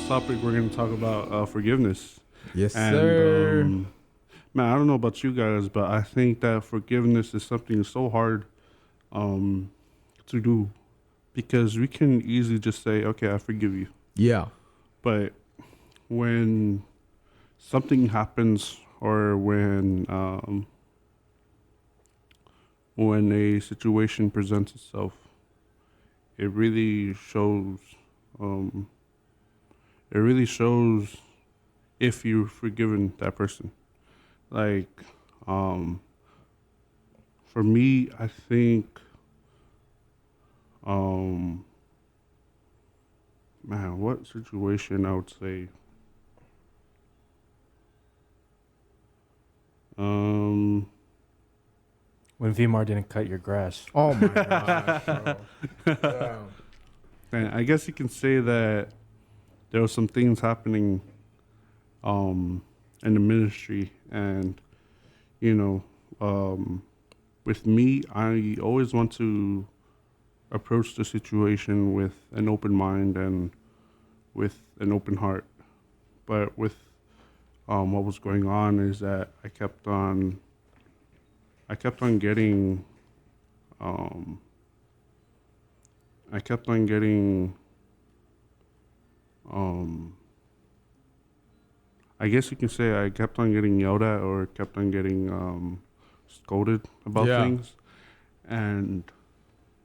next topic we're going to talk about forgiveness. Yes, And sir. man, I don't know about you guys, but I think that forgiveness is something so hard um, to do because we can easily just say, "Okay, I forgive you," Yeah. but when something happens or when a situation presents itself, it really shows. Um, it really shows if you've forgiven that person. Like, um, for me, I think, um, man, what situation I would say, um, When Vemar didn't cut your grass. Oh my gosh, bro. Yeah. and I guess you can say that there were some things happening, um, in the ministry, and you know, um, with me, I always want to approach the situation with an open mind and with an open heart. But with what was going on is that I kept on getting, um, I kept on getting, um, I guess you can say I kept on getting yelled at or kept on getting scolded about Yeah. things, and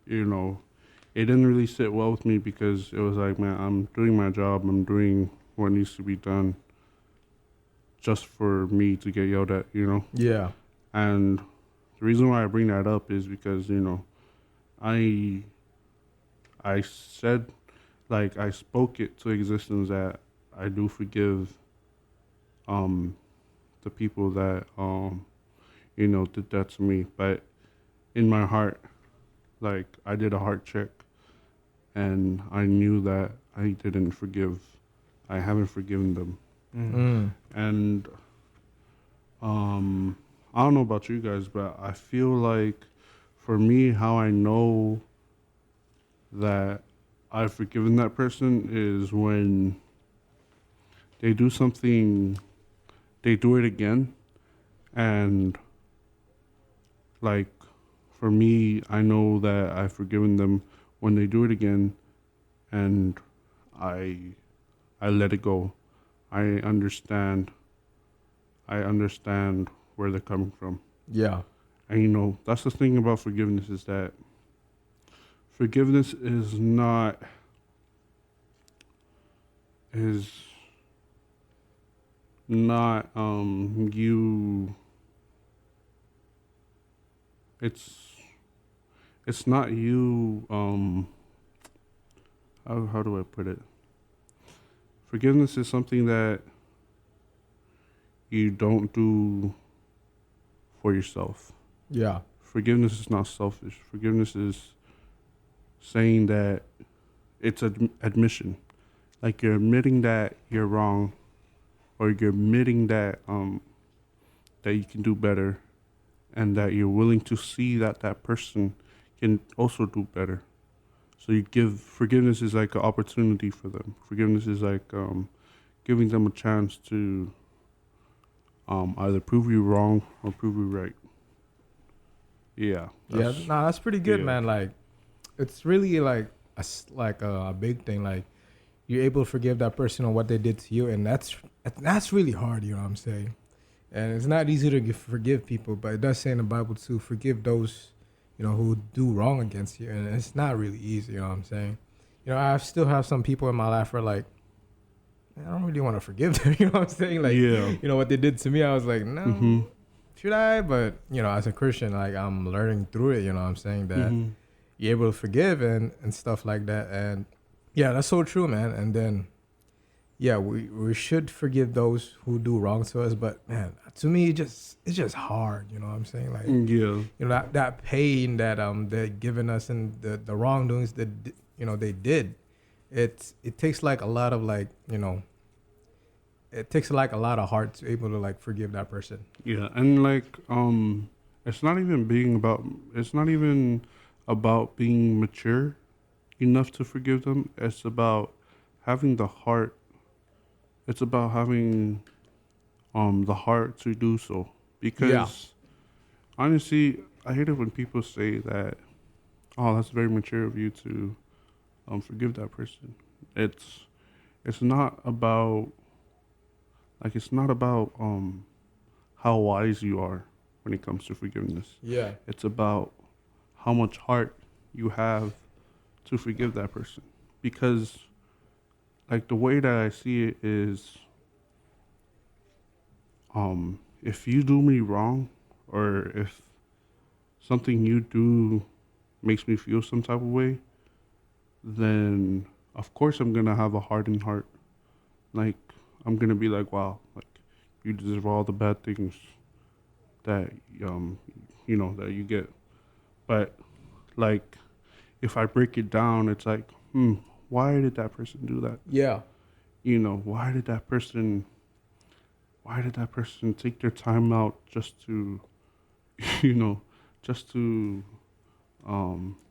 you know, it didn't really sit well with me because it was like, man, I'm doing my job, I'm doing what needs to be done, just for me to get yelled at, you know. Yeah. And the reason why I bring that up is because I I said, like, I spoke it to existence that I do forgive um the people that did that to me, but in my heart, like, I did a heart check and I knew that I didn't forgive. I haven't forgiven them. Mm. And I don't know about you guys, but I feel like for me, how I know that I've forgiven that person is when they do something, they do it again, and like, for me, I know that I've forgiven them when they do it again, and I I let it go. I understand. I understand where they're coming from. Yeah. And that's the thing about forgiveness is that forgiveness is not you it's not you how do I put it? Forgiveness is something that you don't do for yourself. Yeah. Forgiveness is not selfish. Forgiveness is saying that it's admission. Like, you're admitting that you're wrong, or you're admitting that you can do better, and that you're willing to see that that person can also do better. So you give forgiveness is like an opportunity for them. Forgiveness is like giving them a chance to either prove you wrong or prove you right. Yeah. Yeah. Nah, that's pretty good, yeah. man. Like, it's really like like a big thing. Like, you're able to forgive that person on what they did to you, and that's really hard. You know what I'm saying? And it's not easy to forgive people, but it does say in the Bible to forgive those, who do wrong against you, and it's not really easy. You know what I'm saying? I still have some people in my life where, like, I don't really want to forgive them. You know what I'm saying? Like, Yeah. what they did to me, I was like, no, Mm-hmm. should I? But as a Christian, like, I'm learning through it. You know what I'm saying? That Mm-hmm. you're able to forgive and stuff like that. And yeah, that's so true, man. And then, yeah, we should forgive those who do wrong to us. But man, to me, it's just hard. You know what I'm saying? Like, Yeah. that pain that they're giving us and the wrongdoings that they did. It takes like a lot of, like, it takes like a lot of heart to able to, like, forgive that person. Yeah, and like it's not even about being mature enough to forgive them. It's about having the heart it's about having the heart to do so. Because Yeah. honestly, I hate it when people say that, oh, that's very mature of you to forgive that person. It's not about it's not about how wise you are when it comes to forgiveness. Yeah. It's about how much heart you have to forgive that person. Because like the way that I see it is, if you do me wrong, or if something you do makes me feel some type of way, then of course I'm gonna have a hardened heart. Like I'm gonna be like, wow, like you deserve all the bad things that that you get. But like if I break it down, it's like, why did that person do that? Yeah. Why did that person take their time out just to you know just to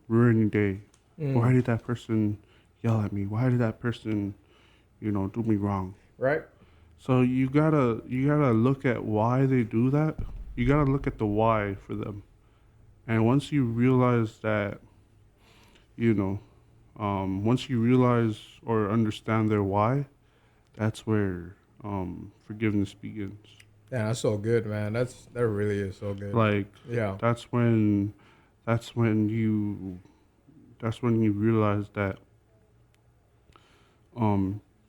ruin your day? Why did that person yell at me? Why did that person do me wrong? Right. So you gotta look at why they do that. You gotta look at the why for them. And once you realize that, once you realize or understand their why, that's where forgiveness begins. Yeah, that's so good, man. That really is so good. Like Yeah. that's when you realize that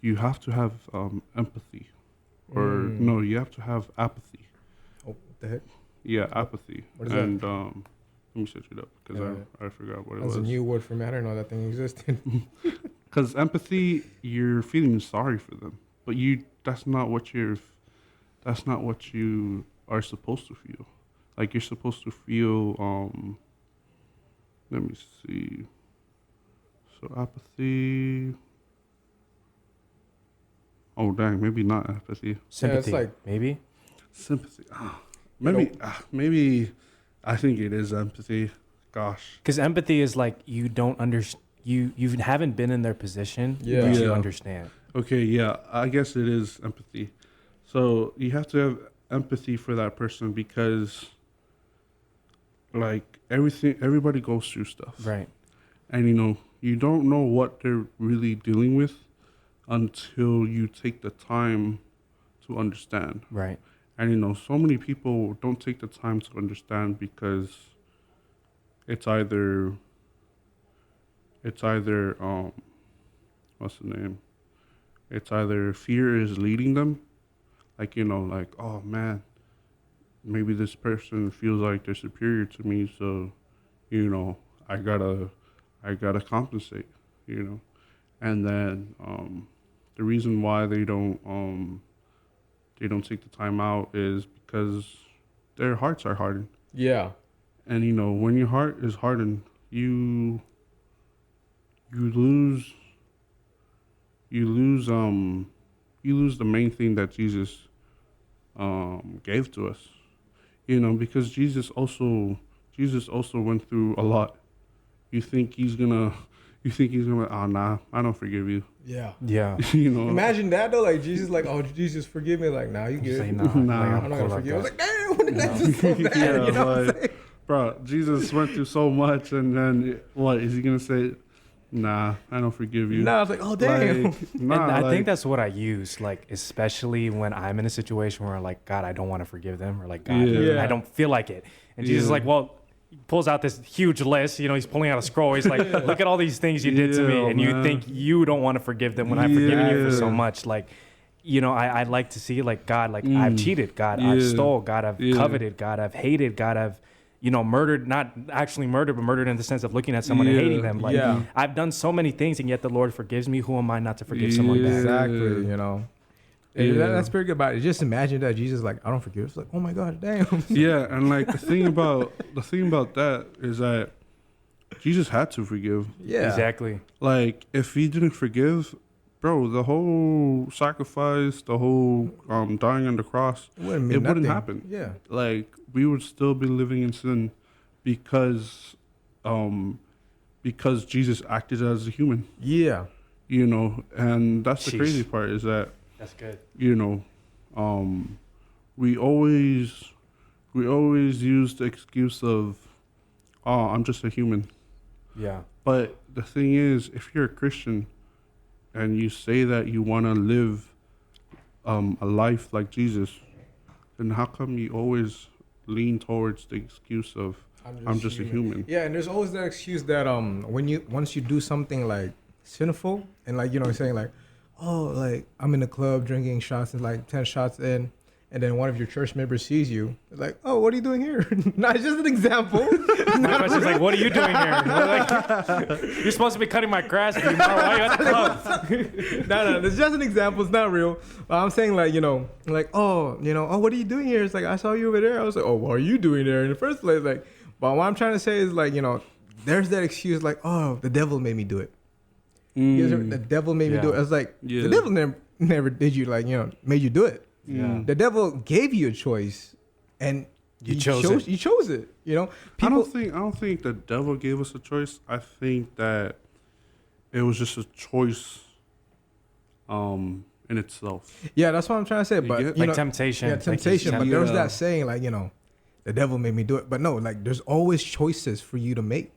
you have to have empathy, or no, you have to have apathy. Oh, what the heck? Yeah, apathy. What is that? And let me search it up because Yeah. I forgot what it That's was. a new word for me. I didn't know that thing existed. Because empathy, you're feeling sorry for them, but that's not what you are supposed to feel. Like you're supposed to feel. Let me see. So apathy. Oh dang, maybe not apathy. Sympathy, like- maybe. Sympathy. Maybe. I think it is empathy. Gosh. Because empathy is like you don't understand. You haven't been in their position, Yeah. but you Yeah. understand. Okay, yeah, I guess it is empathy. So you have to have empathy for that person because, like, everybody goes through stuff. Right. And, you don't know what they're really dealing with until you take the time to understand. Right. And, so many people don't take the time to understand because it's either, what's the name? It's either fear is leading them, like, like, oh man, maybe this person feels like they're superior to me, so, I gotta compensate, and then the reason why they don't take the time out is because their hearts are hardened. Yeah. And when your heart is hardened, you lose the main thing that Jesus gave to us. Because Jesus also went through a lot. You think he's gonna oh nah, I don't forgive you. Yeah. Yeah. Imagine that though, like Jesus, like, oh Jesus, forgive me. Like, nah, you good. Say nah. Nah. I'm not gonna forgive. I was That. like, damn, what did that just so bad? Yeah, You know what I'm like, saying? bro, Jesus went through so much, and then what is he gonna say? Nah, I don't forgive you. Nah, I was like, oh damn. Like, nah, And I like, think that's what I use, like, especially when I'm in a situation where, like, God, I don't want to forgive them, or like, God, Yeah. I don't feel like it. And Jesus is Yeah. like, well, he pulls out this huge list. He's pulling out a scroll. He's like, look at all these things you did to me, Yeah, and you man. think you don't want to forgive them when I've forgiven you for so Yeah. much. Like, I like to see, like, God, like, I've cheated. God, I've Yeah. stole. God, I've Yeah. coveted. God, I've hated. God, I've murdered, not actually murdered, but murdered in the sense of looking at someone and Yeah. hating them. Like, Yeah. I've done so many things, and yet the Lord forgives me. Who am I not to forgive someone back? Exactly, And Yeah. that's pretty good about it. Just imagine that Jesus, like, I don't forgive. It's like, oh my God, damn. Yeah, and like the thing about that is that Jesus had to forgive. Yeah. Exactly. Like if he didn't forgive, bro, the whole sacrifice, the whole dying on the cross, It wouldn't mean it wouldn't nothing. happen. Yeah. Like we would still be living in sin because Jesus acted as a human, Yeah. and that's the Sheesh. crazy part is that That's good. You know, we always use the excuse of, oh, I'm just a human. Yeah. But the thing is, if you're a Christian and you say that you want to live a life like Jesus, then how come you always lean towards the excuse of I'm just a human? Yeah, and there's always that excuse that once you do something like sinful and like saying like, oh, like I'm in the club drinking shots and like 10 shots in, and then one of your church members sees you, like, oh, what are you doing here? No, it's just an example. My question's like, what are you doing here? Like, you're supposed to be cutting my grass, Vemar. Why are you at the club? No, it's just an example. It's not real. I'm saying like, like, oh, what are you doing here? It's like, I saw you over there. I was like, oh, what are you doing there in the first place? Like, but what I'm trying to say is like, there's that excuse like, oh, the devil made me do it. The devil made me do it. I was like, the devil never did you like, made you do it. Yeah. The devil gave you a choice, and You chose it. You chose it. People, I don't think the devil gave us a choice. I think that it was just a choice, in itself. Yeah, that's what I'm trying to say. But get? Like temptation. Yeah, temptation. Like but there's Yeah. that saying like, the devil made me do it. But no, like there's always choices for you to make.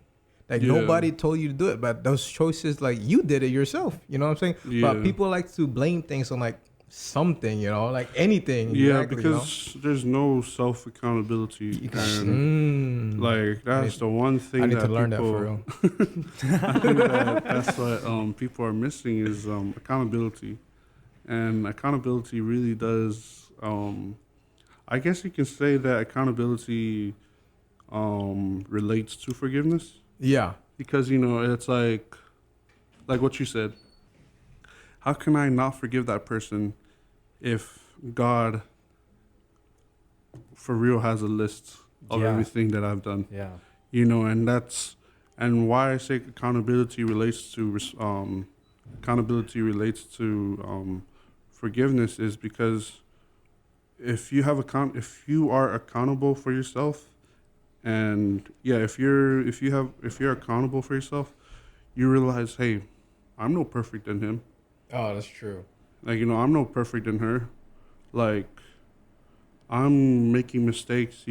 Like Yeah. nobody told you to do it, but those choices, like you did it yourself. You know what I'm saying? Yeah. But people like to blame things on like something, like anything. Yeah, exactly, because there's no self accountability, and like that's the one thing I need that to learn that people, for real. I think that's what people are missing is accountability, and accountability really does. I guess you can say that accountability relates to forgiveness. Yeah. Because it's like what you said. How can I not forgive that person if God for real has a list of Yeah. everything that I've done? Yeah. And why I say accountability relates to forgiveness is because if you are accountable for yourself, and if you're accountable for yourself, you realize, hey, I'm no perfect in him. Oh, that's true. Like, I'm no perfect in her. Like, I'm making mistakes,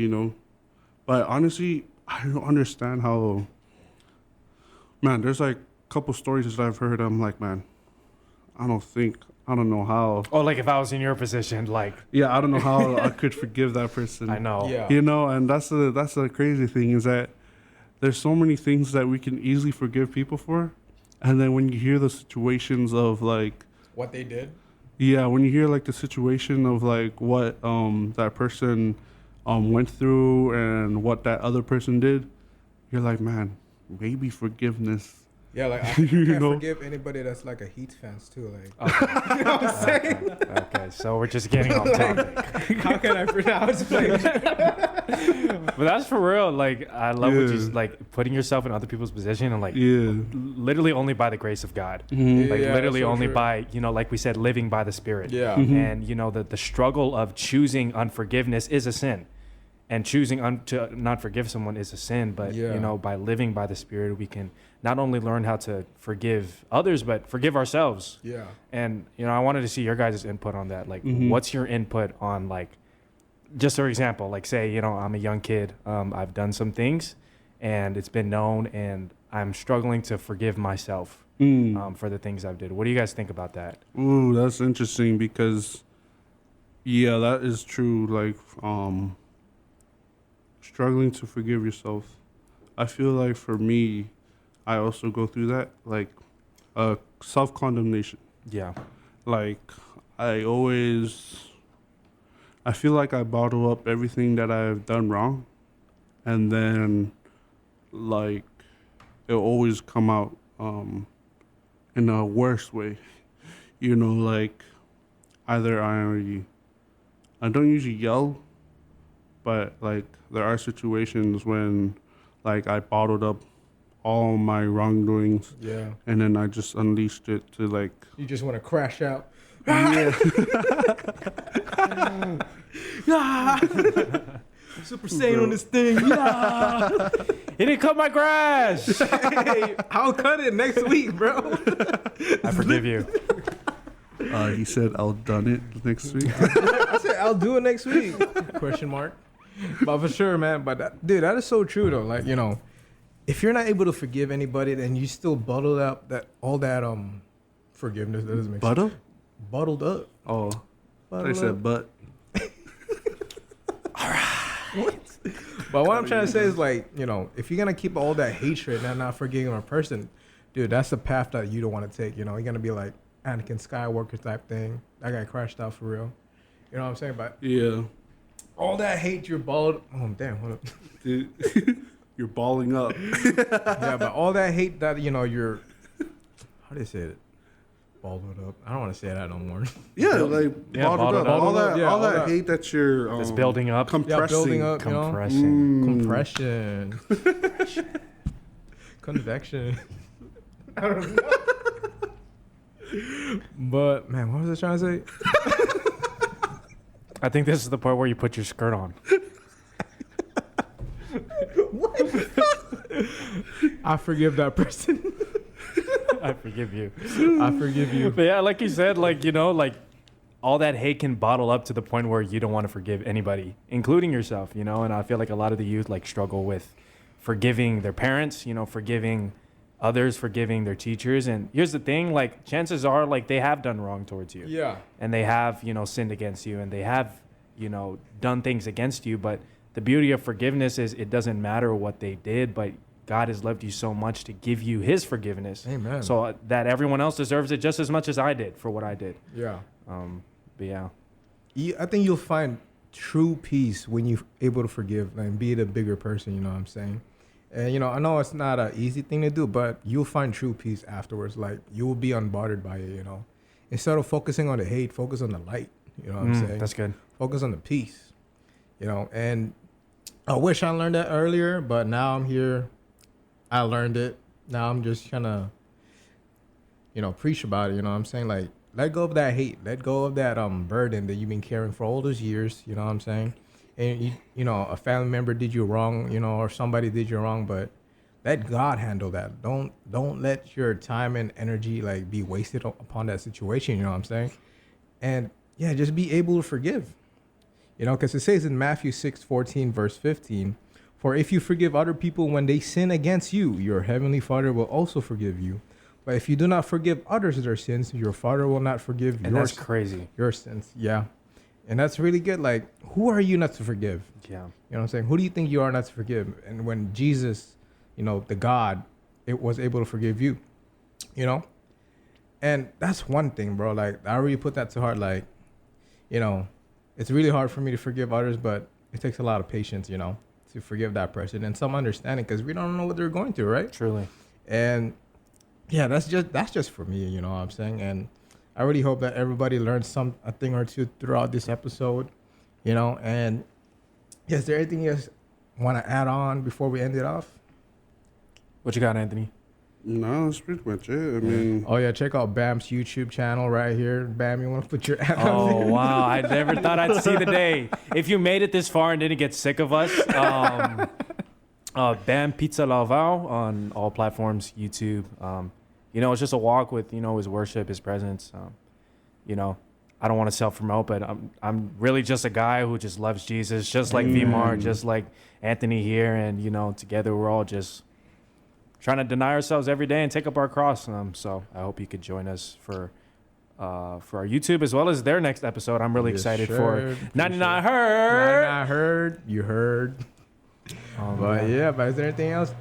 But honestly, I don't understand how, man, there's like a couple stories that I've heard. I'm like, man, I don't know how. Oh, like if I was in your position, like. Yeah, I don't know how I could forgive that person. I know. Yeah. And that's the crazy thing is that there's so many things that we can easily forgive people for. And then when you hear the situations of like, What they did? yeah, when you hear like the situation of like what that person went through and what that other person did, you're like, man, maybe forgiveness. Yeah, like I can't know? forgive anybody that's like a Heat fans too. Like, Okay. you know what I'm saying? Okay, so we're just getting off topic. How can I pronounce it? But that's for real. Like, I love what you Yeah. like putting yourself in other people's position and like Yeah. literally only by the grace of God. Mhm. Like Yeah, literally that's so only true. by, like we said, living by the Spirit. Yeah. Mhm. And the struggle of choosing unforgiveness is a sin. And choosing to not forgive someone is a sin, but Yeah. by living by the Spirit, we can not only learn how to forgive others, but forgive ourselves. Yeah. And I wanted to see your guys' input on that. Like, Mhm. what's your input on like, just for example, like say I'm a young kid, I've done some things, and it's been known, and I'm struggling to forgive myself for the things I've did. What do you guys think about that? Ooh, that's interesting because, yeah, that is true. Like, struggling to forgive yourself. I feel like for me, I also go through that, like, self-condemnation. Yeah. Like, I feel like I bottle up everything that I've done wrong, and then, like, it'll always come out in a worse way. Like, either I don't usually yell, but, like, there are situations when, like, I bottled up all my wrongdoings, Yeah. and then I just unleashed it to, like, You just want to crash out. yeah. Super Saiyan on this thing. Yeah. He didn't cut my grass. Hey, I'll cut it next week, bro. I forgive you. He said I'll done it next week. I said I'll do it next week. Question mark. But for sure, man. But dude, that is so true though. Like, you know, if you're not able to forgive anybody, then you still bottled up that all that forgiveness. That doesn't make sense. Butter? Bottled up. Oh, I said but. But what I'm trying to say is, like, you know, if you're gonna keep all that hatred and not forgiving a person, dude, that's the path that you don't want to take. You know, you're gonna be like Anakin Skywalker type thing. That guy crashed out for real. You know what I'm saying? But Yeah. all that hate you're balled. Oh damn, hold up. Dude, you're balling up. Yeah, but all that hate that, you know, you're, how do you say it? Balled up. I don't want to say that no more. Yeah, like Yeah, bottled up. bottled All up. that, Yeah, all all that that. hate that you're It's building up. compressing. Yeah, building up, you know? Compression. Compression. Convection. I don't know. But man, what was I trying to say? I think this is the part where you put your skirt on. I forgive that person. I forgive you. I forgive you. But yeah, like you said, like, you know, like all that hate can bottle up to the point where you don't want to forgive anybody, including yourself, you know? And I feel like a lot of the youth like struggle with forgiving their parents, you know, forgiving others, forgiving their teachers. And here's the thing, like chances are like they have done wrong towards you. Yeah. And they have, you know, sinned against you and they have, you know, done things against you. But the beauty of forgiveness is it doesn't matter what they did, but God has loved you so much to give you his forgiveness. Amen. So that everyone else deserves it just as much as I did for what I did. Yeah. But yeah. I think you'll find true peace when you're able to forgive and be the bigger person, you know what I'm saying? And, you know, I know it's not an easy thing to do, but you'll find true peace afterwards. Like, you will be unbothered by it, you know? Instead of focusing on the hate, focus on the light, you know what I'm saying? That's good. Focus on the peace, you know? And I wish I learned that earlier, but now I'm here. I learned it. Now I'm just trying to, you know, preach about it, you know what I'm saying? Like, let go of that hate. Let go of that burden that you've been carrying for all those years, you know what I'm saying? And, you know, a family member did you wrong, you know, or somebody did you wrong, but let God handle that. Don't let your time and energy, like, be wasted upon that situation, you know what I'm saying? And, yeah, just be able to forgive, you know, because it says in Matthew 6:14, verse 15, for if you forgive other people when they sin against you, your heavenly Father will also forgive you. But if you do not forgive others their sins, your Father will not forgive And that's crazy. your sins. Yeah. And that's really good. Like, who are you not to forgive? Yeah. You know what I'm saying? Who do you think you are not to forgive? And when Jesus, you know, the God, it was able to forgive you, you know? And that's one thing, bro. Like, I really put that to heart. Like, you know, it's really hard for me to forgive others, but it takes a lot of patience, you know, to forgive that person and some understanding because we don't know what they're going through, right? Truly. And yeah, that's just for me, you know what I'm saying? And I really hope that everybody learns a thing or two throughout this episode, you know? And yeah, is there anything you guys want to add on before we end it off? What you got, Anthony? No, that's pretty much it. I mean, Oh yeah, check out Bam's YouTube channel right here. Bam, you want to put your ad Oh, on there? wow. I never thought I'd see the day. If you made it this far and didn't get sick of us, Bam Pizza Lavao on all platforms, YouTube. You know, it's just a walk with, you know, his worship, his presence. You know, I don't want to self-promote, but I'm really just a guy who just loves Jesus, just like Vemar, just like Anthony here. And, you know, together we're all just trying to deny ourselves every day and take up our cross. So I hope you could join us for our YouTube as well as their next episode. I'm really excited for 99 Heard. 99 Heard. You heard. But yeah, but is there anything else?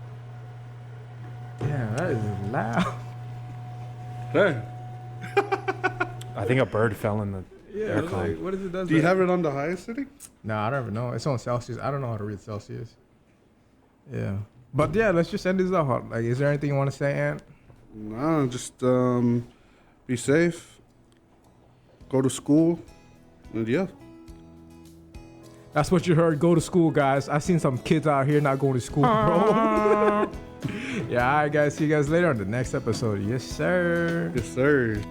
Yeah, that is loud. hey, I think a bird fell in the Yeah, aircon. like, what is it? do you have it on the highest setting? No, I don't even know. It's on Celsius. I don't know how to read Celsius. Yeah. But yeah, let's just end this off. Like, is there anything you want to say, Ant? No, just be safe. Go to school. And yeah. That's what you heard. Go to school, guys. I've seen some kids out here not going to school, bro. Yeah, all right, guys. See you guys later on the next episode. Yes, sir. Yes, sir.